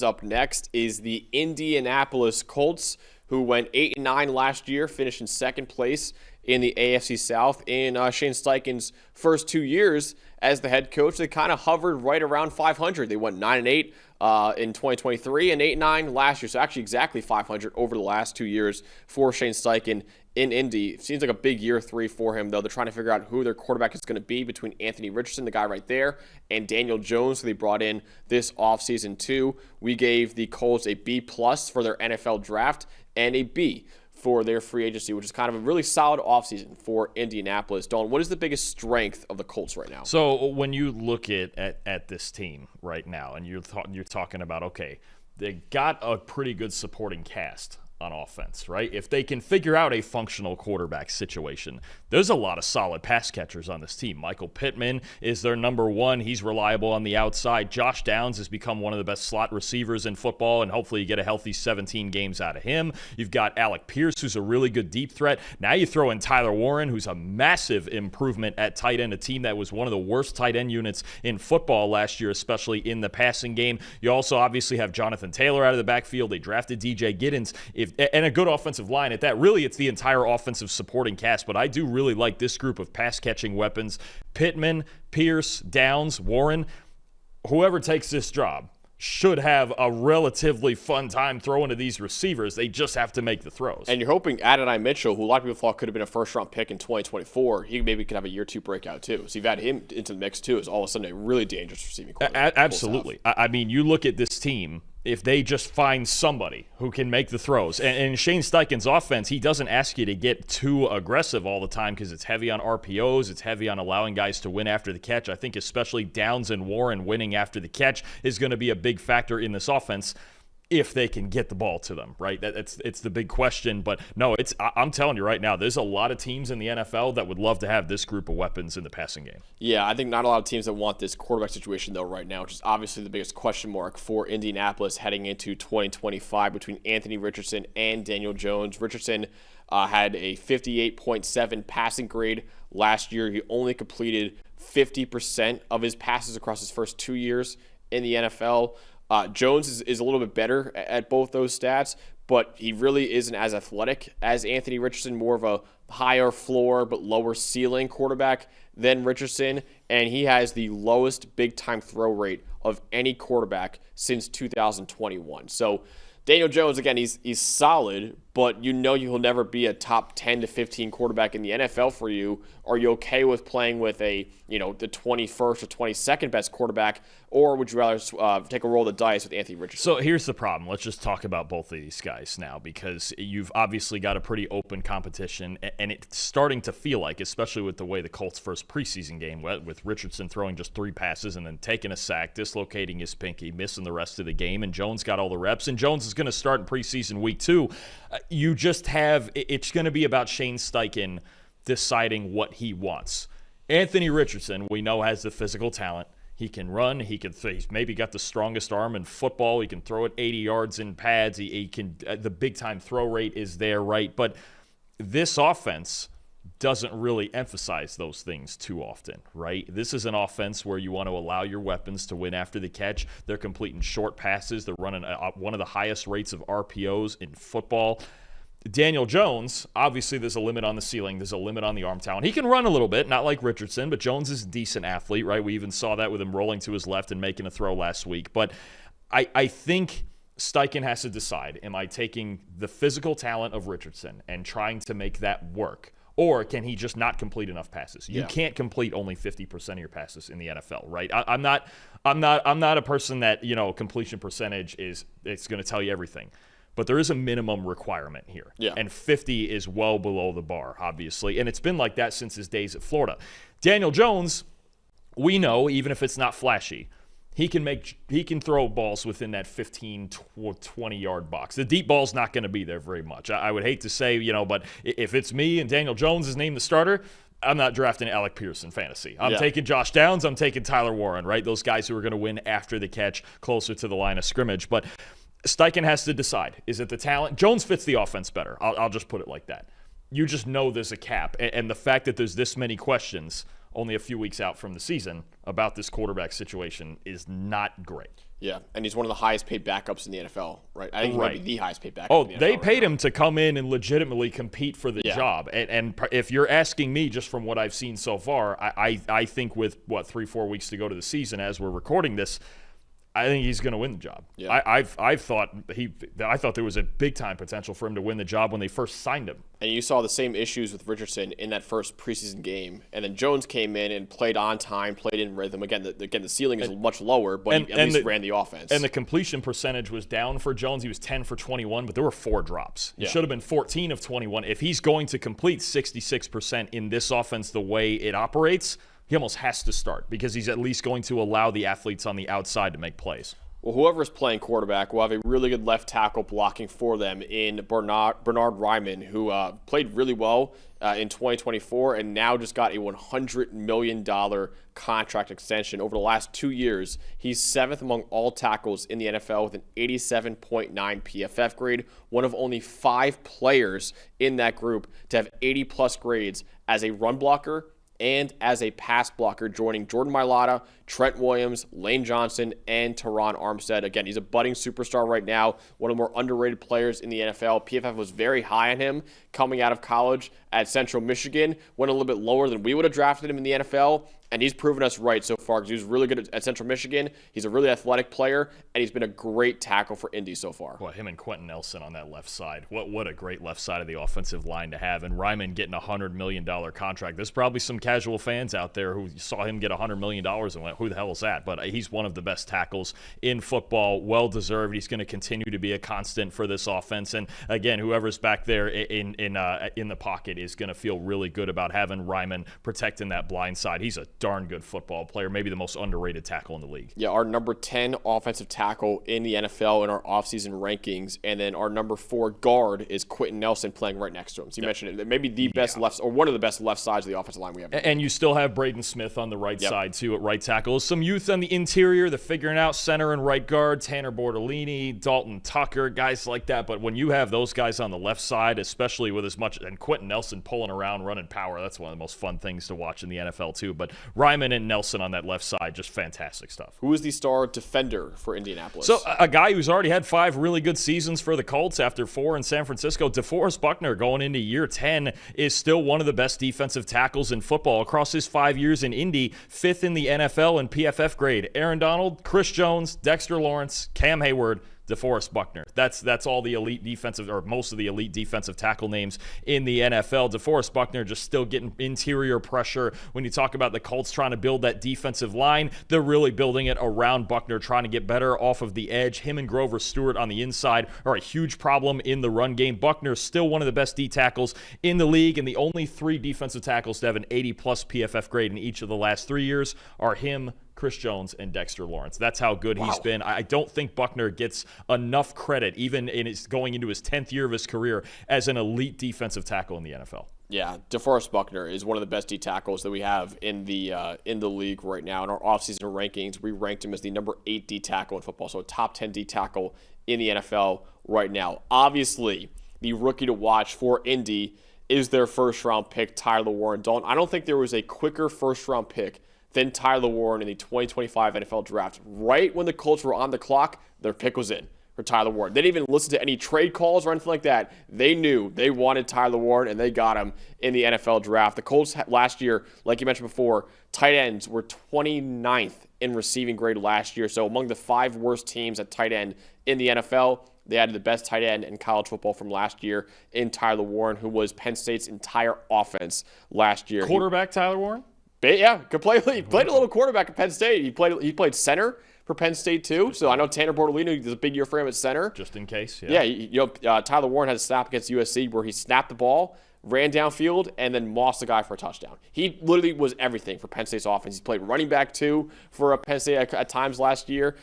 Up next is the Indianapolis Colts, who went 8-9 last year, finished in second place in the AFC South. In Shane Steichen's first 2 years as the head coach, they kind of hovered right around 500. They went 9-8 in 2023 and 8-9 last year, so actually exactly 500 over the last 2 years for Shane Steichen in Indy. It seems like a big year 3 for him, though. They're trying to figure out who their quarterback is going to be between Anthony Richardson, the guy right there, and Daniel Jones, who they brought in this offseason too. We gave the Colts a B+ for their NFL draft and a B for their free agency, which is kind of a really solid offseason for Indianapolis. Dalton, what is the biggest strength of the Colts right now? So when you look at this team right now, and you're talking about, okay, they got a pretty good supporting cast on offense, right? If they can figure out a functional quarterback situation, there's a lot of solid pass catchers on this team. Michael Pittman is their number one. He's reliable on the outside. Josh Downs has become one of the best slot receivers in football, and hopefully you get a healthy 17 games out of him. You've got Alec Pierce, who's a really good deep threat. Now you throw in Tyler Warren, who's a massive improvement at tight end, a team that was one of the worst tight end units in football last year, especially in the passing game. You also obviously have Jonathan Taylor out of the backfield. They drafted DJ Giddens. And a good offensive line at that. Really, it's the entire offensive supporting cast, but I do really like this group of pass-catching weapons. Pittman, Pierce, Downs, Warren, whoever takes this job should have a relatively fun time throwing to these receivers. They just have to make the throws. And you're hoping Adonai Mitchell, who a lot of people thought could have been a first-round pick in 2024, he maybe could have a year 2 breakout too. So you've added him into the mix too, is all of a sudden a really dangerous receiving quarterback. Absolutely. I mean, you look at this team, if they just find somebody who can make the throws. And in Shane Steichen's offense, he doesn't ask you to get too aggressive all the time because it's heavy on RPOs. It's heavy on allowing guys to win after the catch. I think especially Downs and Warren winning after the catch is going to be a big factor in this offense if they can get the ball to them, right? It's the big question. But no, I'm telling you right now, there's a lot of teams in the NFL that would love to have this group of weapons in the passing game. Yeah, I think not a lot of teams that want this quarterback situation, though, right now, which is obviously the biggest question mark for Indianapolis heading into 2025 between Anthony Richardson and Daniel Jones. Richardson had a 58.7 passing grade last year. He only completed 50% of his passes across his first 2 years in the NFL. Jones is a little bit better at both those stats, but he really isn't as athletic as Anthony Richardson, more of a higher floor but lower ceiling quarterback than Richardson, and he has the lowest big-time throw rate of any quarterback since 2021. So Daniel Jones, again, he's solid, but you know you'll never be a top 10 to 15 quarterback in the NFL for you. Are you okay with playing with the 21st or 22nd best quarterback, or would you rather take a roll of the dice with Anthony Richardson? So here's the problem. Let's just talk about both of these guys now, because you've obviously got a pretty open competition, and it's starting to feel like, especially with the way the Colts' first preseason game went, with Richardson throwing just 3 passes and then taking a sack, dislocating his pinky, missing the rest of the game, and Jones got all the reps, and Jones is going to start in preseason week 2. You just have – it's going to be about Shane Steichen deciding what he wants. Anthony Richardson, we know, has the physical talent. He can run. He's maybe got the strongest arm in football. He can throw it 80 yards in pads. He can the big-time throw rate is there, right? But this offense doesn't really emphasize those things too often, right? This is an offense where you want to allow your weapons to win after the catch. They're completing short passes. They're running one of the highest rates of RPOs in football. Daniel Jones, obviously there's a limit on the ceiling. There's a limit on the arm talent. He can run a little bit, not like Richardson, but Jones is a decent athlete, right? We even saw that with him rolling to his left and making a throw last week. But I think Steichen has to decide, am I taking the physical talent of Richardson and trying to make that work? Or can he just not complete enough passes? You can't complete only 50% of your passes in the NFL, right? I'm not a person that, completion percentage it's going to tell you everything. But there is a minimum requirement here. Yeah. And 50 is well below the bar, obviously. And it's been like that since his days at Florida. Daniel Jones, we know, even if it's not flashy, he can throw balls within that 15, 20-yard box. The deep ball's not going to be there very much. I would hate to say, but if it's me and Daniel Jones is named the starter, I'm not drafting Alec Pierce in fantasy. I'm taking Josh Downs. I'm taking Tyler Warren, right? Those guys who are going to win after the catch, closer to the line of scrimmage. But Steichen has to decide. Is it the talent? Jones fits the offense better. I'll just put it like that. You just know there's a cap. And the fact that there's this many questions only a few weeks out from the season about this quarterback situation is not great. Yeah, and he's one of the highest paid backups in the NFL, right? I think he might be the highest paid backup in the NFL they paid him to come in and legitimately compete for the job. And if you're asking me, just from what I've seen so far, I think with, 3-4 weeks to go to the season as we're recording this, I think he's going to win the job. Yeah. I thought there was a big time potential for him to win the job when they first signed him. And you saw the same issues with Richardson in that first preseason game, and then Jones came in and played on time, played in rhythm. Again, the ceiling is much lower, but he at least ran the offense. And the completion percentage was down for Jones. He was 10 for 21, but there were 4 drops. He should have been 14 of 21. If he's going to complete 66% in this offense the way it operates, he almost has to start because he's at least going to allow the athletes on the outside to make plays. Well, whoever's playing quarterback will have a really good left tackle blocking for them in Bernard Ryman, who played really well in 2024 and now just got a $100 million contract extension. Over the last 2 years, he's 7th among all tackles in the NFL with an 87.9 PFF grade, one of only 5 players in that group to have 80-plus grades as a run blocker and as a pass blocker, joining Jordan Mailata, Trent Williams, Lane Johnson, and Teron Armstead. Again, he's a budding superstar right now, one of the more underrated players in the NFL. PFF was very high on him coming out of college at Central Michigan, went a little bit lower than we would have drafted him in the NFL, and he's proven us right so far because he was really good at Central Michigan. He's a really athletic player, and he's been a great tackle for Indy so far. Well, him and Quentin Nelson on that left side. What a great left side of the offensive line to have. And Ryman getting a $100 million contract. There's probably some casual fans out there who saw him get $100 million and went, who the hell is that? But he's one of the best tackles in football. Well-deserved. He's going to continue to be a constant for this offense. And, again, whoever's back there in the pocket is going to feel really good about having Ryman protecting that blind side. He's a darn good football player, maybe the most underrated tackle in the league. Yeah, our number 10 offensive tackle in the NFL in our offseason rankings, and then our number 4 guard is Quentin Nelson playing right next to him. So you mentioned it, maybe the best left, or one of the best left sides of the offensive line we have. And you still have Braden Smith on the right side too at right tackle. Some youth on the interior, the figuring out center and right guard, Tanner Bortolini, Dalton Tucker, guys like that. But when you have those guys on the left side, especially with as much, and Quentin Nelson pulling around, running power, that's one of the most fun things to watch in the NFL too. But Ryman and Nelson on that left side, just fantastic stuff. Who is the star defender for Indianapolis? So a guy who's already had 5 really good seasons for the Colts after 4 in San Francisco, DeForest Buckner, going into year 10, is still one of the best defensive tackles in football. Across his 5 years in Indy, 5th in the NFL in PFF grade. Aaron Donald, Chris Jones, Dexter Lawrence, Cam Hayward, DeForest Buckner. That's all the elite defensive, or most of the elite defensive tackle names in the NFL. DeForest Buckner just still getting interior pressure. When you talk about the Colts trying to build that defensive line, they're really building it around Buckner, trying to get better off of the edge. Him and Grover Stewart on the inside are a huge problem in the run game. Buckner's still one of the best D tackles in the league, and the only 3 defensive tackles to have an 80-plus PFF grade in each of the last 3 years are him, Chris Jones, and Dexter Lawrence. That's how good he's been. I don't think Buckner gets enough credit, even in his going into his 10th year of his career, as an elite defensive tackle in the NFL. Yeah, DeForest Buckner is one of the best D tackles that we have in the league right now. In our offseason rankings, we ranked him as the number 8 D tackle in football, so a top 10 D tackle in the NFL right now. Obviously, the rookie to watch for Indy is their first-round pick, Tyler Warren. Dalton, I don't think there was a quicker first-round pick than Tyler Warren in the 2025 NFL Draft. Right when the Colts were on the clock, their pick was in for Tyler Warren. They didn't even listen to any trade calls or anything like that. They knew they wanted Tyler Warren, and they got him in the NFL Draft. The Colts last year, like you mentioned before, tight ends were 29th in receiving grade last year. So among the 5 worst teams at tight end in the NFL, they added the best tight end in college football from last year in Tyler Warren, who was Penn State's entire offense last year. Quarterback Tyler Warren? Yeah, completely. He played a little quarterback at Penn State. He played center for Penn State too. So I know Tanner Bortolini, there's a big year for him at center. Just in case. Yeah, Tyler Warren had a snap against USC where he snapped the ball, ran downfield, and then mossed the guy for a touchdown. He literally was everything for Penn State's offense. He played running back too for Penn State at times last year.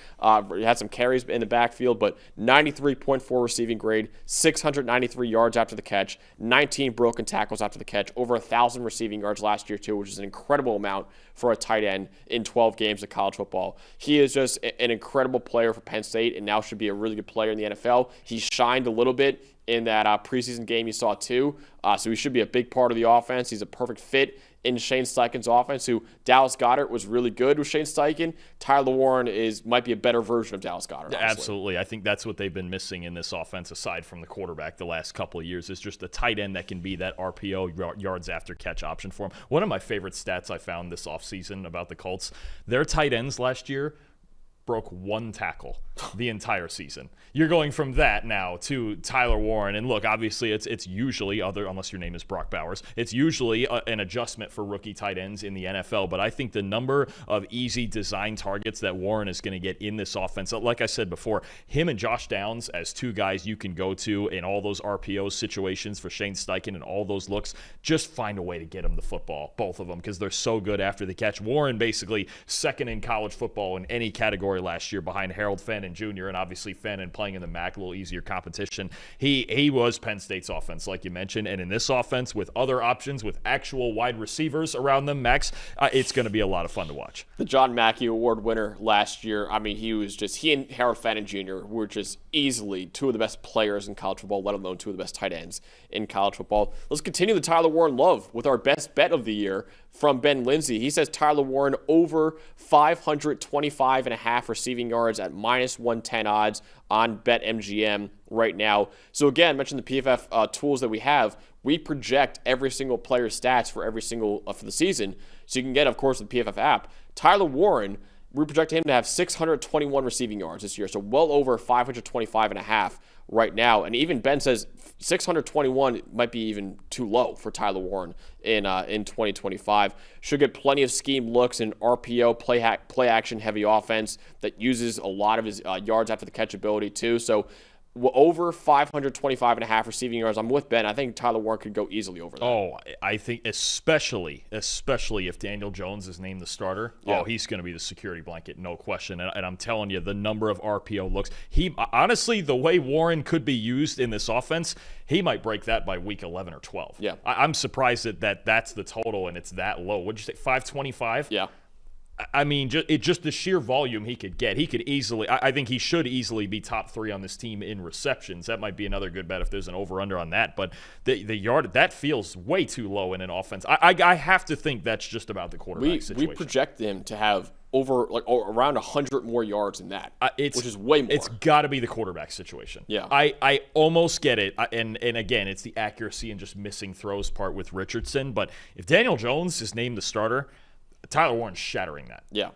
He had some carries in the backfield, but 93.4 receiving grade, 693 yards after the catch, 19 broken tackles after the catch, over 1,000 receiving yards last year too, which is an incredible amount for a tight end in 12 games of college football. He is just an incredible player for Penn State and now should be a really good player in the NFL. He shined a little bit in that preseason game you saw too. So he should be a big part of the offense. He's a perfect fit in Shane Steichen's offense, who Dallas Goedert was really good with Shane Steichen. Tyler Warren might be a better version of Dallas Goedert. Honestly. Absolutely. I think that's what they've been missing in this offense, aside from the quarterback the last couple of years, is just a tight end that can be that RPO, yards after catch option for him. One of my favorite stats I found this offseason about the Colts, their tight ends last year broke one tackle the entire season. You're going from that now to Tyler Warren, and look, obviously it's usually, unless your name is Brock Bowers, it's usually an adjustment for rookie tight ends in the NFL, but I think the number of easy design targets that Warren is going to get in this offense, like I said before, him and Josh Downs as two guys you can go to in all those RPO situations for Shane Steichen and all those looks, just find a way to get them the football, both of them, because they're so good after the catch. Warren basically second in college football in any category last year behind Harold Fenton Jr. and obviously Fenton playing in the MAC, a little easier competition. He was Penn State's offense, like you mentioned, and in this offense with other options, with actual wide receivers around them, Max, it's going to be a lot of fun to watch. The John Mackey Award winner last year, I mean, he and Harold Fenton Jr. were just easily two of the best players in college football, let alone two of the best tight ends in college football. Let's continue the Tyler Warren love with our best bet of the year from Ben Lindsay. He says Tyler Warren over 525.5 receiving yards at -110 odds on BetMGM right now. So again, I mentioned the PFF tools that we have. We project every single player's stats for every single for the season. So you can get, of course, the PFF app. Tyler Warren, we project him to have 621 receiving yards this year, so well over 525.5 right now. And even Ben says 621 might be even too low for Tyler Warren in 2025. Should get plenty of scheme looks in RPO, play action heavy offense that uses a lot of his yards after the catch ability too. So over 525.5 receiving yards. I'm with Ben. I think Tyler Warren could go easily over that. Oh, I think especially if Daniel Jones is named the starter, he's going to be the security blanket, no question. And I'm telling you, the number of RPO looks, honestly, the way Warren could be used in this offense, he might break that by week 11 or 12. Yeah. I'm surprised that that's the total and it's that low. What'd you say, 525? Yeah. I mean, just the sheer volume he could get. He could easily, I think he should easily be top 3 on this team in receptions. That might be another good bet if there's an over-under on that. But the yard, that feels way too low in an offense. I have to think that's just about the quarterback situation. We project him to have around 100 more yards than that, which is way more. It's got to be the quarterback situation. Yeah. I almost get it. And again, it's the accuracy and just missing throws part with Richardson. But if Daniel Jones is named the starter, Tyler Warren's shattering that. Yeah.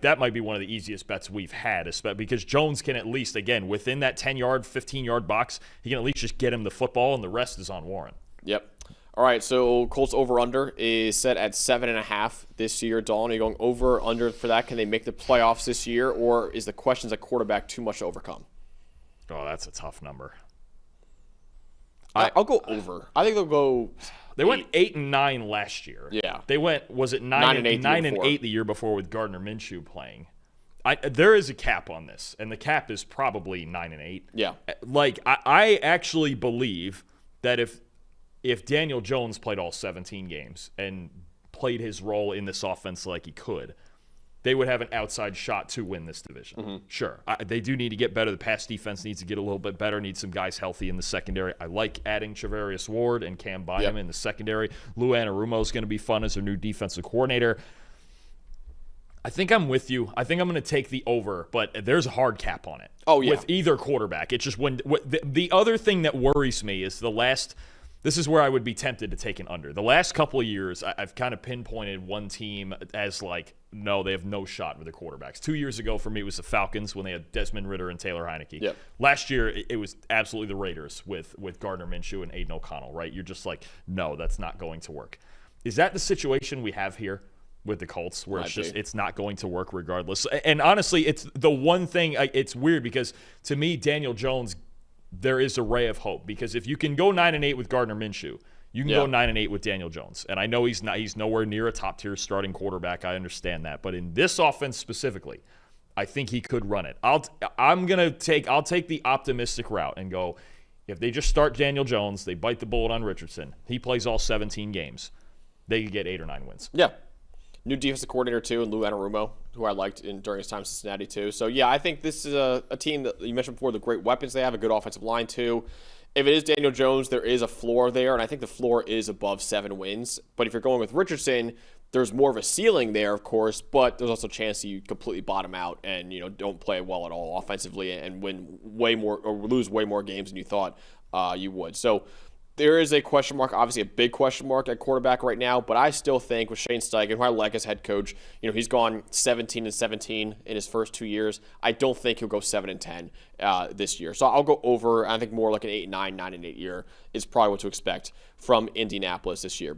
That might be one of the easiest bets we've had, because Jones can at least, again, within that 10-yard, 15-yard box, he can at least just get him the football, and the rest is on Warren. Yep. All right, so Colts over-under is set at 7.5 this year. Dalton, are you going over-under for that? Can they make the playoffs this year, or is the questions at quarterback too much to overcome? Oh, that's a tough number. I'll go over. I think they'll go. They went 8-9 last year. Yeah. They went, was it 9-8 the year before with Gardner Minshew playing? There is a cap on this, and the cap is probably 9-8. Yeah. Like, I actually believe that if Daniel Jones played all 17 games and played his role in this offense like he could, they would have an outside shot to win this division. Mm-hmm. Sure. They do need to get better. The pass defense needs to get a little bit better, needs some guys healthy in the secondary. I like adding Charvarius Ward and Cam Bynum in the secondary. Lou Anarumo is going to be fun as their new defensive coordinator. I think I'm with you. I think I'm going to take the over, but there's a hard cap on it. Oh, yeah. With either quarterback. It's just the other thing that worries me is this is where I would be tempted to take an under. The last couple of years, I've kind of pinpointed one team as no, they have no shot with their quarterbacks. 2 years ago, for me, it was the Falcons when they had Desmond Ridder and Taylor Heineke. Yep. Last year, it was absolutely the Raiders with Gardner Minshew and Aiden O'Connell, right? You're just like, no, that's not going to work. Is that the situation we have here with the Colts, where it's not going to work regardless? And honestly, it's the one thing, it's weird because to me, Daniel Jones, there is a ray of hope, because if you can go 9-8 with Gardner Minshew, you can go 9-8 with Daniel Jones. And I know he's nowhere near a top-tier starting quarterback. I understand that. But in this offense specifically, I think he could run it. I'll take the optimistic route and go, if they just start Daniel Jones, they bite the bullet on Richardson, he plays all 17 games, they could get 8 or 9 wins. Yeah. New defensive coordinator, too, and Lou Anarumo, who I liked during his time in Cincinnati, too. So, yeah, I think this is a team that you mentioned before, the great weapons they have, a good offensive line, too. If it is Daniel Jones, there is a floor there, and I think the floor is above 7 wins. But if you're going with Richardson, there's more of a ceiling there, of course, but there's also a chance that you completely bottom out and don't play well at all offensively and win way more or lose way more games than you thought you would. So there is a question mark, obviously a big question mark at quarterback right now, but I still think with Shane Steichen, who I like as head coach, he's gone 17-17 in his first 2 years. I don't think he'll go 7-10 this year. So I'll go over. I think more like an 8-9, 9-8 year is probably what to expect from Indianapolis this year.